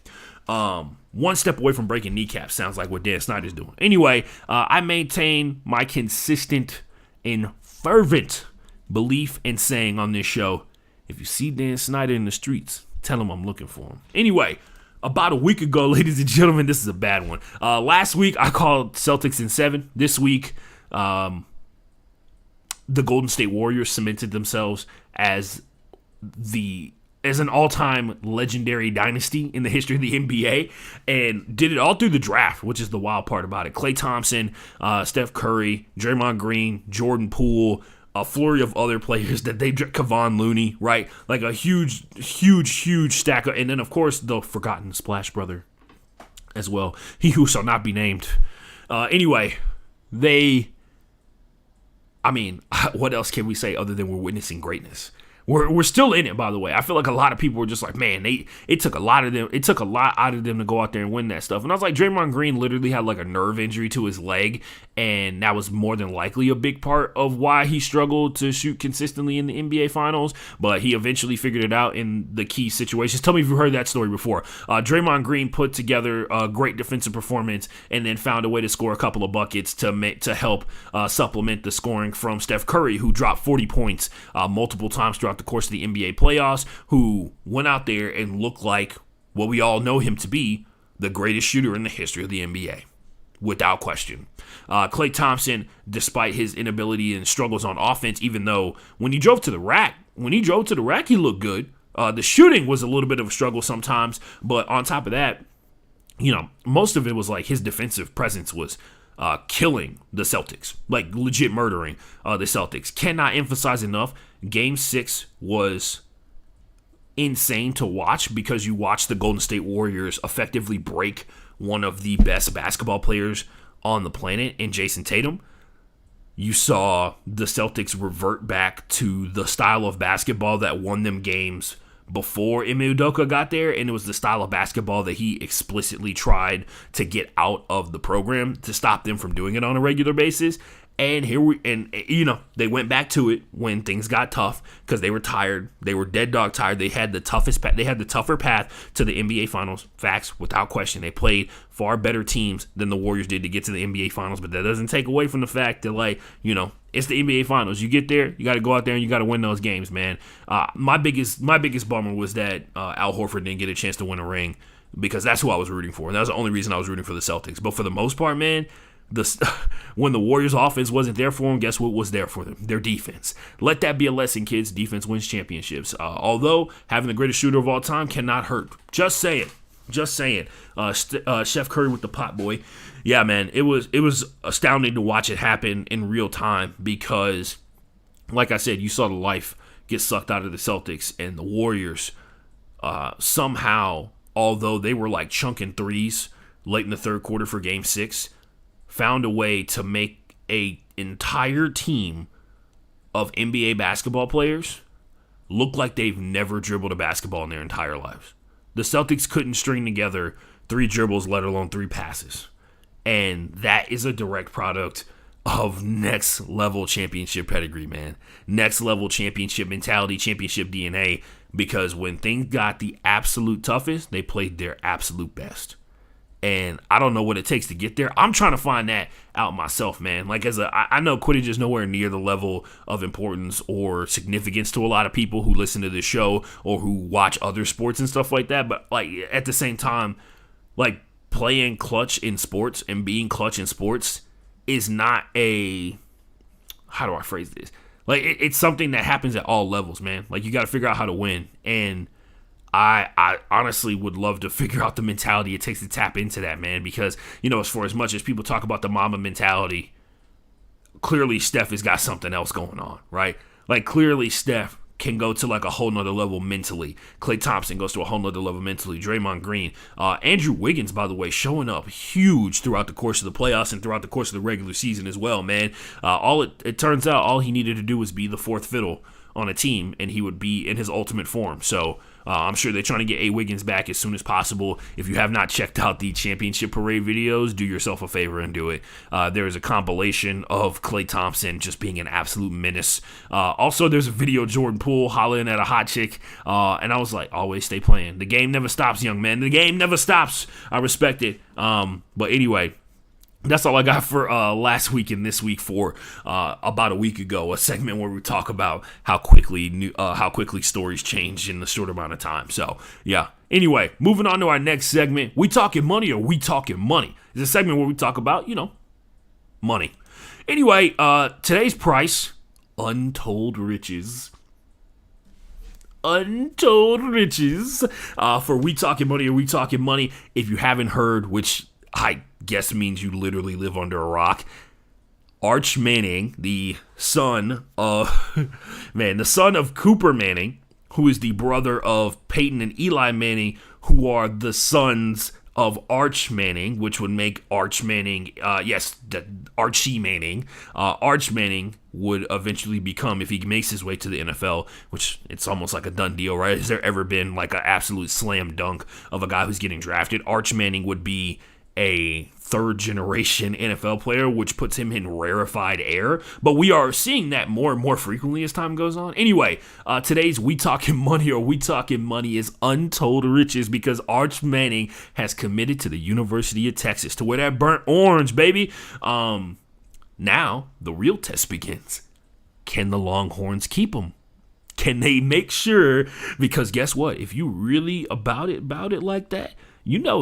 One step away from breaking kneecaps sounds like what Dan Snyder's doing. Anyway, I maintain my consistent and fervent belief and saying on this show, if you see Dan Snyder in the streets, tell him I'm looking for him. Anyway, about a week ago, ladies and gentlemen, this is a bad one. Last week, I called Celtics in 7. This week, the Golden State Warriors cemented themselves as an all-time legendary dynasty in the history of the NBA, and did it all through the draft, which is the wild part about it. Klay Thompson, Steph Curry, Draymond Green, Jordan Poole, a flurry of other players that they Kevon Looney, right? Like a huge stack of, and then of course the forgotten Splash Brother as well. He who shall not be named. Anyway, what else can we say other than we're witnessing greatness? We're still in it, by the way. I feel like a lot of people were just like, man, it took a lot out of them to go out there and win that stuff. And I was like, Draymond Green literally had like a nerve injury to his leg, and that was more than likely a big part of why he struggled to shoot consistently in the NBA Finals. But he eventually figured it out in the key situations. Tell me if you've heard that story before. Draymond Green put together a great defensive performance and then found a way to score a couple of buckets to help supplement the scoring from Steph Curry, who dropped 40 points multiple times throughout the course of the NBA playoffs, who went out there and looked like what we all know him to be, the greatest shooter in the history of the NBA, without question. Klay Thompson, despite his inability and struggles on offense, even though when he drove to the rack, he looked good. The shooting was a little bit of a struggle sometimes, but on top of that, most of it was like his defensive presence was killing the Celtics, like legit murdering the Celtics. Cannot emphasize enough, Game 6 was insane to watch because you watched the Golden State Warriors effectively break one of the best basketball players on the planet in Jason Tatum. You saw the Celtics revert back to the style of basketball that won them games before Ime Udoka got there, and it was the style of basketball that he explicitly tried to get out of the program to stop them from doing it on a regular basis. And they went back to it when things got tough because they were tired. They were dead dog tired. They had the tougher path to the NBA Finals. Facts, without question. They played far better teams than the Warriors did to get to the NBA Finals, but that doesn't take away from the fact that, it's the NBA Finals. You get there, you got to go out there and you got to win those games, man. My biggest bummer was that Al Horford didn't get a chance to win a ring, because that's who I was rooting for, and that was the only reason I was rooting for the Celtics. But for the most part, man, when the Warriors' offense wasn't there for them, guess what was there for them? Their defense. Let that be a lesson, kids. Defense wins championships. Although having the greatest shooter of all time cannot hurt. Just saying. Chef Curry with the pot, boy. Yeah, man, it was astounding to watch it happen in real time because, like I said, you saw the life get sucked out of the Celtics, and the Warriors somehow, although they were like chunking threes late in the third quarter for Game 6, found a way to make an entire team of NBA basketball players look like they've never dribbled a basketball in their entire lives. The Celtics couldn't string together 3 dribbles, let alone 3 passes. And that is a direct product of next level championship pedigree, man. Next level championship mentality, championship DNA, because when things got the absolute toughest, they played their absolute best. And I don't know what it takes to get there. I'm trying to find that out myself, man. Like, I know Quidditch is nowhere near the level of importance or significance to a lot of people who listen to this show or who watch other sports and stuff like that. But, like, at the same time, like, playing clutch in sports and being clutch in sports is not how do I phrase this? Like, it's something that happens at all levels, man. Like, you got to figure out how to win. And I honestly would love to figure out the mentality it takes to tap into that, man, because, as much as people talk about the Mamba mentality, clearly Steph has got something else going on, right? Like, clearly Steph can go to like a whole nother level mentally. Klay Thompson goes to a whole nother level mentally. Draymond Green. Andrew Wiggins, by the way, showing up huge throughout the course of the playoffs and throughout the course of the regular season as well, man. It turns out all he needed to do was be the fourth fiddle on a team, and he would be in his ultimate form. So I'm sure they're trying to get A. Wiggins back as soon as possible. If you have not checked out the championship parade videos, do yourself a favor and do it. There is a compilation of Klay Thompson just being an absolute menace. Also, there's a video of Jordan Poole hollering at a hot chick, and I was like, always stay playing. The game never stops, young man. The game never stops. I respect it. But anyway, That's all I got for last week and this week for about a week ago, a segment where we talk about how quickly stories change in a short amount of time. So, yeah. Anyway, moving on to our next segment. We talking money or we talking money? It's a segment where we talk about, money. Anyway, today's price, untold riches. Untold riches for We Talking Money or We Talking Money. If you haven't heard, which I guess means you literally live under a rock, Arch Manning, the son of Cooper Manning, who is the brother of Peyton and Eli Manning, who are the sons of Arch Manning, which would make Arch Manning, Archie Manning. Arch Manning would eventually become, if he makes his way to the NFL, which it's almost like a done deal, right? Has there ever been like an absolute slam dunk of a guy who's getting drafted? Arch Manning would be a third generation NFL player, which puts him in rarefied air. But we are seeing that more and more frequently as time goes on. Anyway, today's We Talking Money or We Talking Money is untold riches because Arch Manning has committed to the University of Texas to wear that burnt orange, baby. Now the real test begins. Can the Longhorns keep him? Can they make sure? Because guess what? If you really about it like that,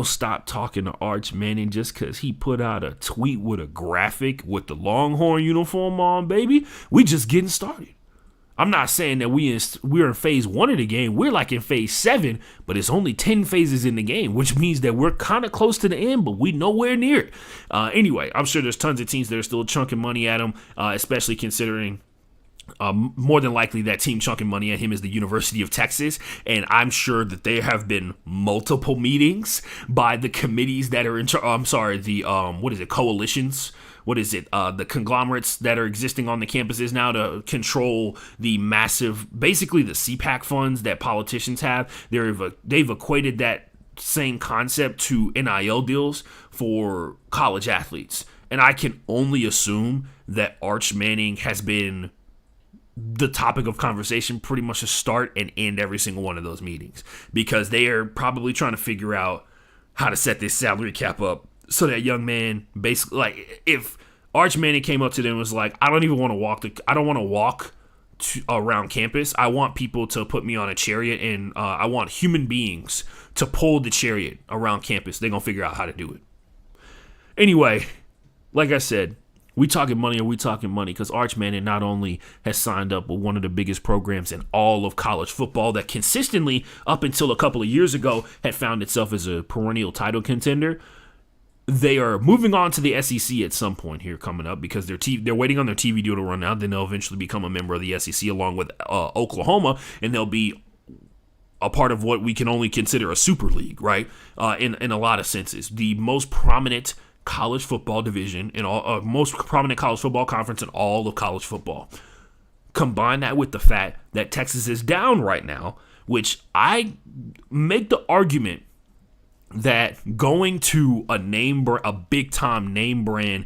stop talking to Arch Manning just because he put out a tweet with a graphic with the Longhorn uniform on, baby. We just getting started. I'm not saying that we're in phase 1 of the game. We're like in phase 7, but it's only 10 phases in the game, which means that we're kind of close to the end, but we nowhere near it. Anyway, I'm sure there's tons of teams that are still chunking money at him, especially considering more than likely that team chunking money at him is the University of Texas, and I'm sure that there have been multiple meetings by the committees that are in coalitions. The conglomerates that are existing on the campuses now to control the massive, basically the CPAC funds that politicians have. They've equated that same concept to NIL deals for college athletes, and I can only assume that Arch Manning has been the topic of conversation pretty much to start and end every single one of those meetings, because they are probably trying to figure out how to set this salary cap up so that young man, basically, like, if Arch Manning came up to them and was like, I don't want to walk around campus. I want people to put me on a chariot, and I want human beings to pull the chariot around campus. They're going to figure out how to do it. Anyway, like I said, we talking money or we talking money because Arch Manning not only has signed up with one of the biggest programs in all of college football that consistently, up until a couple of years ago, had found itself as a perennial title contender. They are moving on to the SEC at some point here coming up because they're waiting on their TV deal to run out. Then they'll eventually become a member of the SEC along with Oklahoma, and they'll be a part of what we can only consider a super league, right? In a lot of senses, the most prominent college football division in all, most prominent college football conference in all of college football. Combine that with the fact that Texas is down right now, which I make the argument that going to a big time name brand,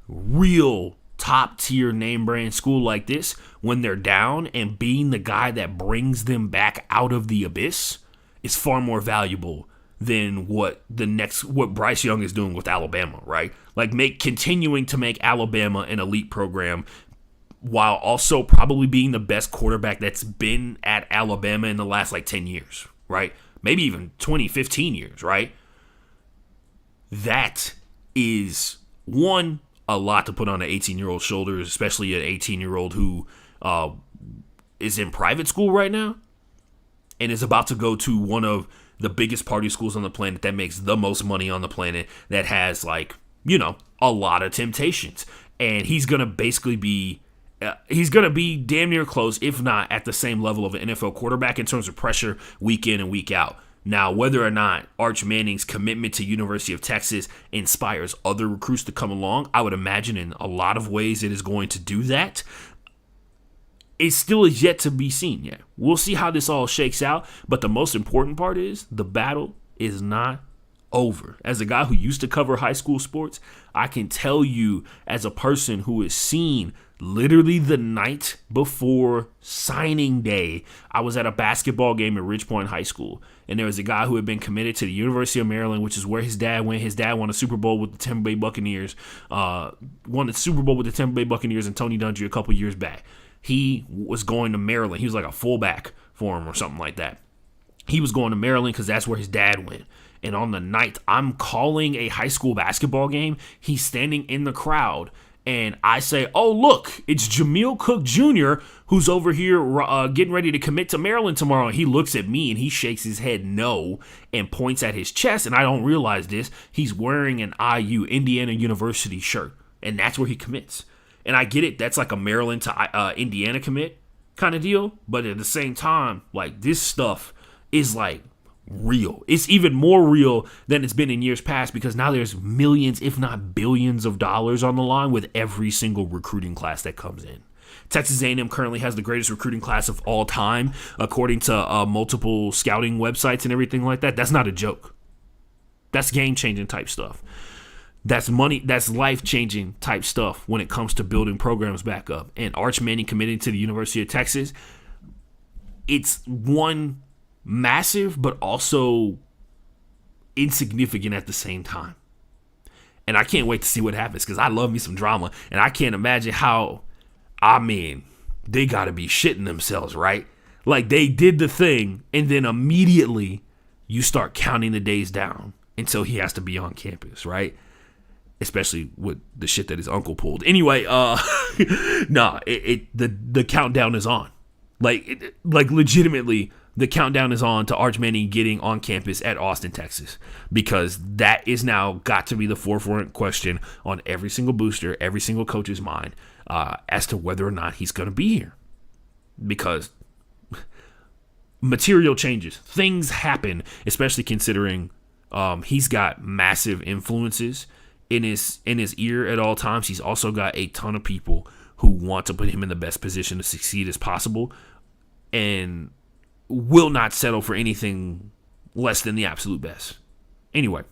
real top tier name brand school like this, when they're down and being the guy that brings them back out of the abyss is far more valuable than what Bryce Young is doing with Alabama, right? Like continuing to make Alabama an elite program while also probably being the best quarterback that's been at Alabama in the last 10 years, right? Maybe even 20, 15 years, right? That is, one, a lot to put on an 18-year-old's shoulders, especially an 18-year-old who is in private school right now and is about to go to one of the biggest party schools on the planet that makes the most money on the planet, that has a lot of temptations. And he's going to basically be damn near close, if not at the same level of an NFL quarterback in terms of pressure week in and week out. Now, whether or not Arch Manning's commitment to University of Texas inspires other recruits to come along, I would imagine in a lot of ways it is going to do that. It still is yet to be seen yet. We'll see how this all shakes out, but the most important part is the battle is not over. As a guy who used to cover high school sports, I can tell you, as a person who has seen literally the night before signing day, I was at a basketball game at Ridgepoint High School, and there was a guy who had been committed to the University of Maryland, which is where his dad went. His dad won a Super Bowl with the Tampa Bay Buccaneers, and Tony Dungy a couple years back. He was going to Maryland. He was like a fullback for him or something like that. He was going to Maryland because that's where his dad went. And on the night I'm calling a high school basketball game, he's standing in the crowd. And I say, oh, look, it's Jameel Cook Jr. who's over here getting ready to commit to Maryland tomorrow. And he looks at me and he shakes his head no and points at his chest. And I don't realize this. He's wearing an IU, Indiana University shirt. And that's where he commits. And I get it. That's like a Maryland to Indiana commit kind of deal. But at the same time, like, this stuff is like real. It's even more real than it's been in years past, because now there's millions, if not billions of dollars on the line with every single recruiting class that comes in. Texas A&M currently has the greatest recruiting class of all time, according to multiple scouting websites and everything like that. That's not a joke. That's game-changing type stuff. That's money, that's life-changing type stuff when it comes to building programs back up. And Arch Manning committing to the University of Texas, it's one massive but also insignificant at the same time. And I can't wait to see what happens, because I love me some drama, and I can't imagine how, they got to be shitting themselves, right? Like, they did the thing, and then immediately you start counting the days down until he has to be on campus, right? Especially with the shit that his uncle pulled. Anyway, the countdown is on. Like legitimately, the countdown is on to Arch Manning getting on campus at Austin, Texas, because that is now got to be the forefront question on every single booster, every single coach's mind, as to whether or not he's going to be here. Because material changes, things happen, especially considering he's got massive influences in his ear at all times. He's also got a ton of people who want to put him in the best position to succeed as possible, and will not settle for anything less than the absolute best. Anyway,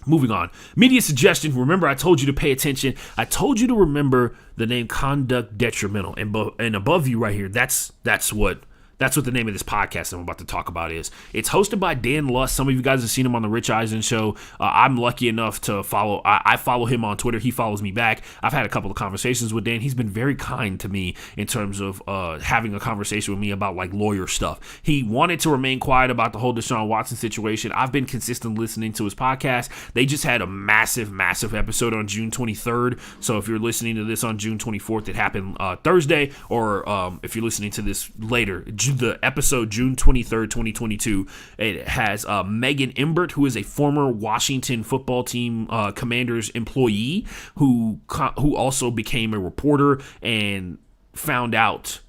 moving on. Media suggestion. Remember, I told you to pay attention. I told you to remember the name Conduct Detrimental. And above you right here, that's what the name of this podcast I'm about to talk about is. It's hosted by Dan Luss. Some of you guys have seen him on the Rich Eisen show. I'm lucky enough to follow. I follow him on Twitter. He follows me back. I've had a couple of conversations with Dan. He's been very kind to me in terms of having a conversation with me about like lawyer stuff. He wanted to remain quiet about the whole Deshaun Watson situation. I've been consistent listening to his podcast. They just had a massive episode on June 23rd. So if you're listening to this on June 24th, it happened Thursday, or if you're listening to this later, the episode June 23rd, 2022, it has Megan Imbert, who is a former Washington football team Commanders employee who also became a reporter and found out,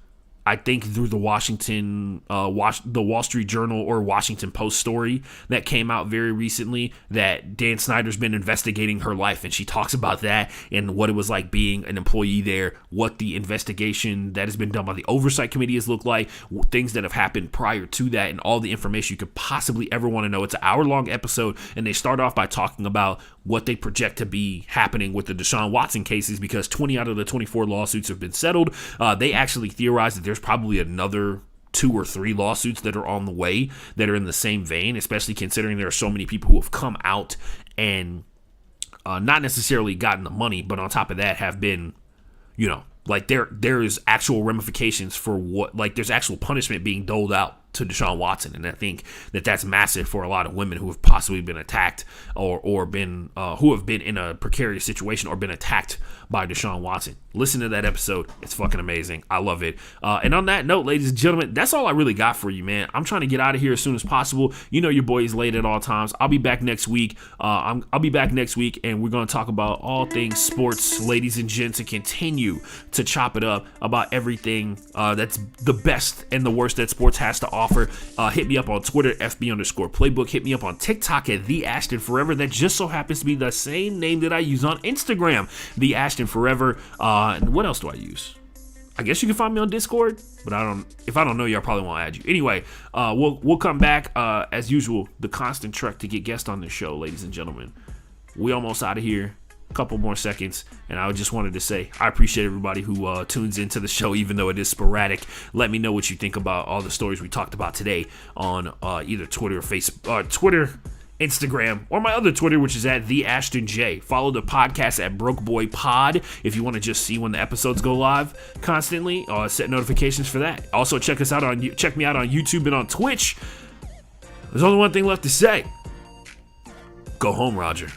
I think through the the Wall Street Journal or Washington Post story that came out very recently, that Dan Snyder's been investigating her life, and she talks about that and what it was like being an employee there, what the investigation that has been done by the oversight committee has looked like, things that have happened prior to that, and all the information you could possibly ever want to know. It's an hour-long episode, and they start off by talking about what they project to be happening with the Deshaun Watson cases, because 20 out of the 24 lawsuits have been settled. They actually theorize that there's probably another 2 or 3 lawsuits that are on the way that are in the same vein, especially considering there are so many people who have come out and not necessarily gotten the money, but on top of that have been, like there is actual ramifications for what, like there's actual punishment being doled out to Deshaun Watson, and I think that that's massive for a lot of women who have possibly been attacked or been who have been in a precarious situation or been attacked by Deshaun Watson. Listen to that episode. It's fucking amazing. I love it. And on that note, ladies and gentlemen, that's all I really got for you, man. I'm trying to get out of here as soon as possible. You know your boy is late at all times. I'll be back next week. I'll be back next week, and we're going to talk about all things sports, ladies and gents, and continue to chop it up about everything that's the best and the worst that sports has to offer. Hit me up on Twitter, FB_playbook. Hit me up on TikTok at The Ashton Forever. That just so happens to be the same name that I use on Instagram, The Ashton Forever. What else do I use? I guess you can find me on Discord, but if I don't know you, I probably won't add you. Anyway, we'll come back as usual. The constant trek to get guests on the show, ladies and gentlemen. We almost out of here. A couple more seconds, and I just wanted to say I appreciate everybody who tunes into the show, even though it is sporadic. Let me know what you think about all the stories we talked about today on either Twitter or Facebook, Twitter, Instagram, or my other Twitter, which is at the Ashton J. Follow the podcast at Broke Boy Pod if you want to just see when the episodes go live constantly. Set notifications for that. Also, check me out on YouTube and on Twitch. There's only one thing left to say. Go home, Roger.